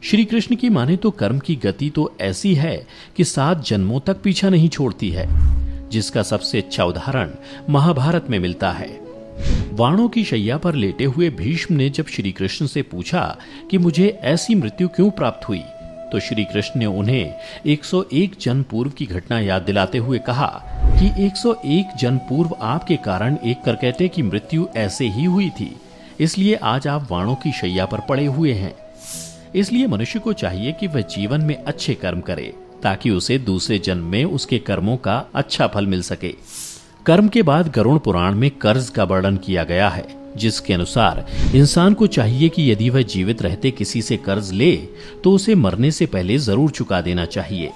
श्री कृष्ण की माने तो कर्म की गति तो ऐसी है कि 7 जन्मों तक पीछा नहीं छोड़ती है, जिसका सबसे अच्छा उदाहरण महाभारत में मिलता है। वाणों की शैया पर लेटे हुए भीष्म ने जब श्री कृष्ण से पूछा कि मुझे ऐसी मृत्यु क्यों प्राप्त हुई, तो श्री कृष्ण ने उन्हें 101 जन्म पूर्व की घटना याद दिलाते हुए कहा कि 101 जन्म पूर्व आपके कारण एक करकैटे की मृत्यु ऐसे ही हुई थी, इसलिए आज आप वाणों की शैया पर पड़े हुए हैं। इसलिए मनुष्य को चाहिए कि वह जीवन में अच्छे कर्म करे, ताकि उसे दूसरे जन्म में उसके कर्मों का अच्छा फल मिल सके। कर्म के बाद गरुड़ पुराण में कर्ज का वर्णन किया गया है, जिसके अनुसार इंसान को चाहिए कि यदि वह जीवित रहते किसी से कर्ज ले तो उसे मरने से पहले जरूर चुका देना चाहिए,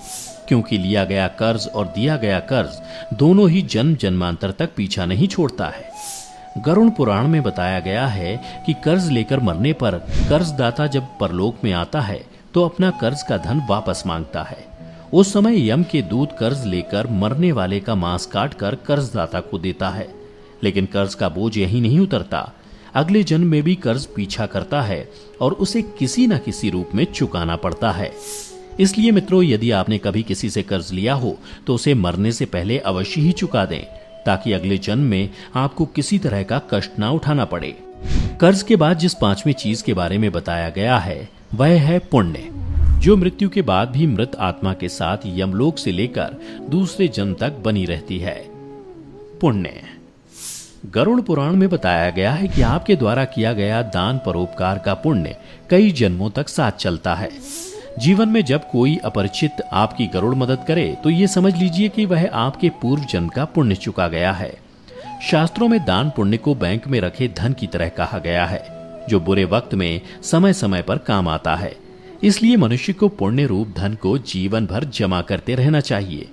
क्योंकि लिया गया कर्ज और दिया गया कर्ज दोनों ही जन्म जन्मांतर तक पीछा नहीं छोड़ता है। गरुड़ पुराण में बताया गया है कि कर्ज लेकर मरने पर कर्जदाता जब परलोक में आता है तो अपना कर्ज का धन वापस मांगता है। उस समय यम के दूत कर्ज लेकर मरने वाले का मांस काटकर कर्जदाता को देता है, लेकिन कर्ज का बोझ यही नहीं उतरता, अगले जन्म में भी कर्ज पीछा करता है और उसे किसी न किसी रूप में चुकाना पड़ता है। इसलिए मित्रों, यदि आपने कभी किसी से कर्ज लिया हो तो उसे मरने से पहले अवश्य ही चुका दें, ताकि अगले जन्म में आपको किसी तरह का कष्ट ना उठाना पड़े। कर्ज के बाद जिस 5वीं चीज के बारे में बताया गया है वह है पुण्य, जो मृत्यु के बाद भी मृत आत्मा के साथ यमलोक से लेकर दूसरे जन्म तक बनी रहती है। पुण्य गरुड़ पुराण में बताया गया है कि आपके द्वारा किया गया दान परोपकार का पुण्य कई जन्मों तक साथ चलता है। जीवन में जब कोई अपरिचित आपकी गरुड़ मदद करे तो ये समझ लीजिए कि वह आपके पूर्व जन्म का पुण्य चुका गया है। शास्त्रों में दान पुण्य को बैंक में रखे धन की तरह कहा गया है, जो बुरे वक्त में समय समय पर काम आता है। इसलिए मनुष्य को पुण्य रूप धन को जीवन भर जमा करते रहना चाहिए।